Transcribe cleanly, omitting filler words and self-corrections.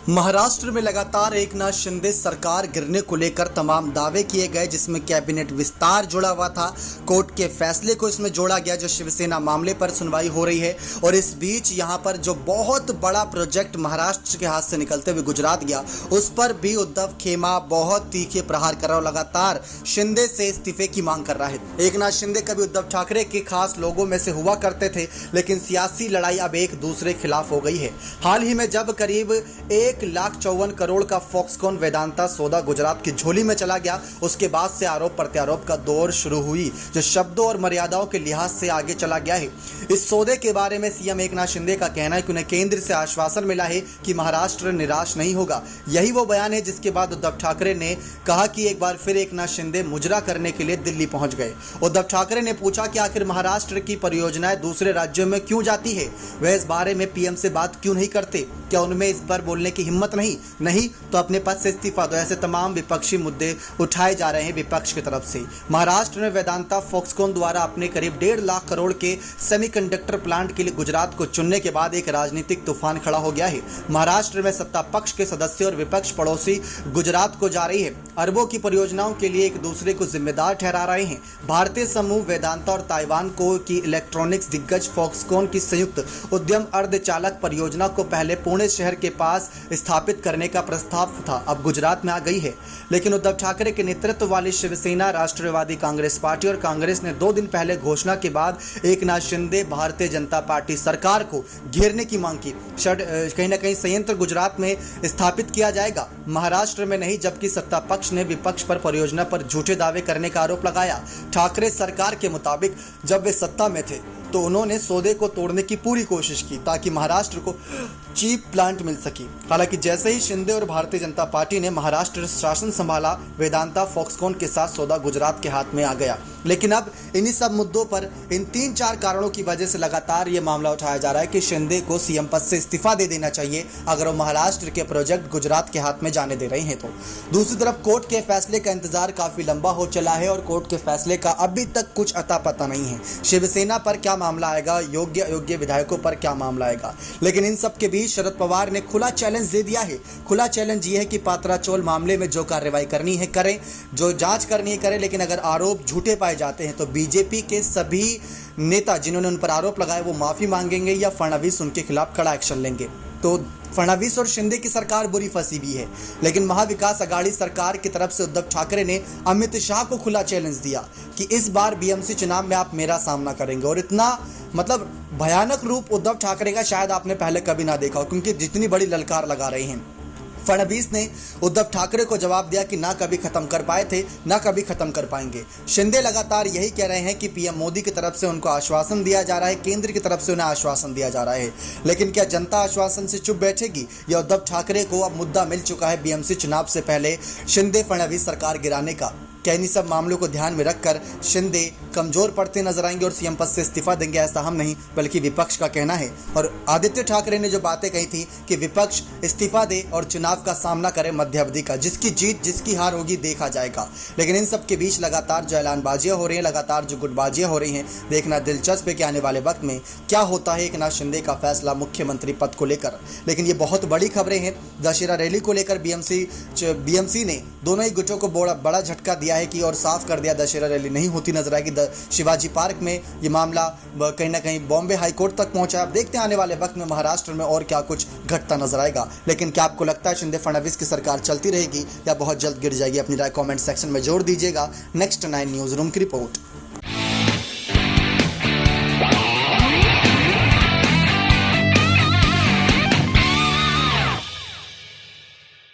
महाराष्ट्र में लगातार एकनाथ शिंदे सरकार गिरने को लेकर तमाम दावे किए गए, जिसमें कैबिनेट विस्तार जुड़ा हुआ था। कोर्ट के फैसले को इसमें जोड़ा गया जो शिवसेना मामले पर सुनवाई हो रही है। और इस बीच यहां पर जो बहुत बड़ा प्रोजेक्ट महाराष्ट्र के हाथ से निकलते हुए गुजरात गया, उस पर भी उद्धव खेमा बहुत तीखे प्रहार कर रहा है। लगातार शिंदे से इस्तीफे की मांग कर रहा है। एकनाथ शिंदे कभी उद्धव ठाकरे के खास लोगों में से हुआ करते थे, लेकिन सियासी लड़ाई अब एक दूसरे खिलाफ हो गई है। हाल ही में जब करीब 1,54 करोड़ का फॉक्सकॉन वेदांता सौदा गुजरात की झोली में चला गया, उसके बाद से आरोप प्रत्यारोप का दौर शुरू हुई, जो शब्दों और मर्यादाओं के लिहाज से आगे चला गया है। इस सौदे के बारे में सीएम एकनाथ शिंदे का कहना है कि उन्हें केंद्र से आश्वासन मिला है कि महाराष्ट्र निराश नहीं होगा। यही वो बयान है जिसके बाद उद्धव ठाकरे ने कहा कि एक बार फिर एकनाथ शिंदे मुजरा करने के लिए दिल्ली पहुंच गए। उद्धव ठाकरे ने पूछा कि आखिर महाराष्ट्र की परियोजनाएं दूसरे राज्यों में क्यों जाती है, वह इस बारे में पीएम से बात क्यों नहीं करते, क्या उनमें इस पर बोलने की हिम्मत नहीं तो अपने पद से इस्तीफा दो। ऐसे तमाम विपक्षी मुद्दे उठाए जा रहे हैं विपक्ष की तरफ से। महाराष्ट्र में वेदांता फॉक्सकॉन द्वारा अपने करीब 1.5 लाख करोड़ के सेमीकंडक्टर प्लांट के लिए गुजरात को चुनने के बाद एक राजनीतिक तूफान खड़ा हो गया है। महाराष्ट्र में सत्ता पक्ष के सदस्य और विपक्ष पड़ोसी गुजरात को जा रही है। अरबों की परियोजनाओं के लिए एक दूसरे को जिम्मेदार ठहरा रहे हैं। भारतीय समूह वेदांता और ताइवान को की इलेक्ट्रॉनिक्स दिग्गज फॉक्सकॉन की संयुक्त उद्यम अर्धचालक परियोजना को पहले पुणे शहर के पास स्थापित करने का प्रस्ताव था, अब गुजरात में आ गई है। लेकिन उद्धव ठाकरे के नेतृत्व वाली शिवसेना, राष्ट्रवादी कांग्रेस पार्टी और कांग्रेस ने 2 दिन पहले घोषणा के बाद एकनाथ शिंदे भारतीय जनता पार्टी सरकार को घेरने की मांग की। कहीं ना कहीं संयंत्र गुजरात में स्थापित किया जाएगा, महाराष्ट्र में नहीं, जबकि सत्ता पक्ष ने विपक्ष पर परियोजना पर झूठे दावे करने का आरोप लगाया। ठाकरे सरकार के मुताबिक जब वे सत्ता में थे तो उन्होंने सौदे को तोड़ने की पूरी कोशिश की ताकि महाराष्ट्र को चीप प्लांट मिल सके। हालांकि जैसे ही शिंदे और भारतीय जनता पार्टी ने महाराष्ट्र शासन संभाला, वेदांता फॉक्सकॉन के साथ सौदा गुजरात के हाथ में आ गया। लेकिन अब इन्हीं सब मुद्दों पर, इन 3-4 कारणों की वजह से लगातार ये मामला उठाया जा रहा है कि शिंदे को सीएम पद से इस्तीफा दे देना चाहिए अगर वो महाराष्ट्र के प्रोजेक्ट गुजरात के हाथ में जाने दे रहे हैं तो। दूसरी तरफ कोर्ट के फैसले का इंतजार काफी लंबा हो चला है और कोर्ट के फैसले का अभी तक कुछ अता पता नहीं है। शिवसेना पर क्या मामला आएगा, योग्य अयोग्य विधायकों पर क्या मामला आएगा। लेकिन इन सब के बीच शरद पवार ने खुला चैलेंज दे दिया है। खुला चैलेंज ये है कि पात्राचौल मामले में जो कार्रवाई करनी है करें, जो जांच करनी है करें, लेकिन अगर आरोप झूठे पाए जाते हैं तो बीजेपी के सभी नेता जिन्होंने उन पर आरोप लगाए वो माफी मांगेंगे या फडणवीस उनके खिलाफ कड़ा एक्शन लेंगे। तो फडणवीस और शिंदे की सरकार बुरी फंसी भी है। लेकिन महाविकास अघाड़ी सरकार की तरफ से उद्धव ठाकरे ने अमित शाह को खुला चैलेंज दिया कि इस बार बीएमसी चुनाव में आप मेरा सामना करेंगे। और इतना भयानक रूप उद्धव ठाकरे का शायद आपने पहले कभी ना देखा हो, क्योंकि जितनी बड़ी ललकार लगा रहे हैं। फडणवीस ने उद्धव ठाकरे को जवाब दिया कि ना कभी खत्म कर पाए थे, ना कभी खत्म कर पाएंगे। शिंदे लगातार यही कह रहे हैं कि पीएम मोदी की तरफ से उनको आश्वासन दिया जा रहा है, केंद्र की तरफ से उन्हें आश्वासन दिया जा रहा है। लेकिन क्या जनता आश्वासन से चुप बैठेगी या उद्धव ठाकरे को अब मुद्दा मिल चुका है बीएमसी चुनाव से पहले शिंदे फडणवीस सरकार गिराने का? क्या इन सब मामलों को ध्यान में रखकर शिंदे कमजोर पड़ते नजर आएंगे और सीएम पद से इस्तीफा देंगे? ऐसा हम नहीं बल्कि विपक्ष का कहना है। और आदित्य ठाकरे ने जो बातें कही थी कि विपक्ष इस्तीफा दे और चुनाव का सामना करे मध्य अवधि का, जिसकी जीत जिसकी हार होगी देखा जाएगा। लेकिन इन सब के बीच लगातार जो ऐलानबाजियां हो रही हैं, लगातार जो गुटबाजियां हो रही हैं, देखना दिलचस्प है कि आने वाले वक्त में क्या होता है एकनाथ शिंदे का फैसला मुख्यमंत्री पद को लेकर। लेकिन ये बहुत बड़ी खबरें हैं। दशहरा रैली को लेकर बीएमसी ने दोनों ही गुटों को बड़ा झटका दिया है कि और साफ कर दिया दशहरा रैली नहीं होती नजर आएगी। शिवाजी पार्क में ये मामला कहीं ना कहीं बॉम्बे हाईकोर्ट तक पहुंचा। अब देखते हैं आने वाले वक्त में महाराष्ट्र में और क्या कुछ घटता नजर आएगा। लेकिन क्या आपको लगता है शिंदे फडणवीस की सरकार चलती रहेगी या बहुत जल्द गिर जाएगी? अपनी राय कमेंट सेक्शन में जोड़ दीजिएगा। नेक्स्ट 9 न्यूज रूम की रिपोर्ट।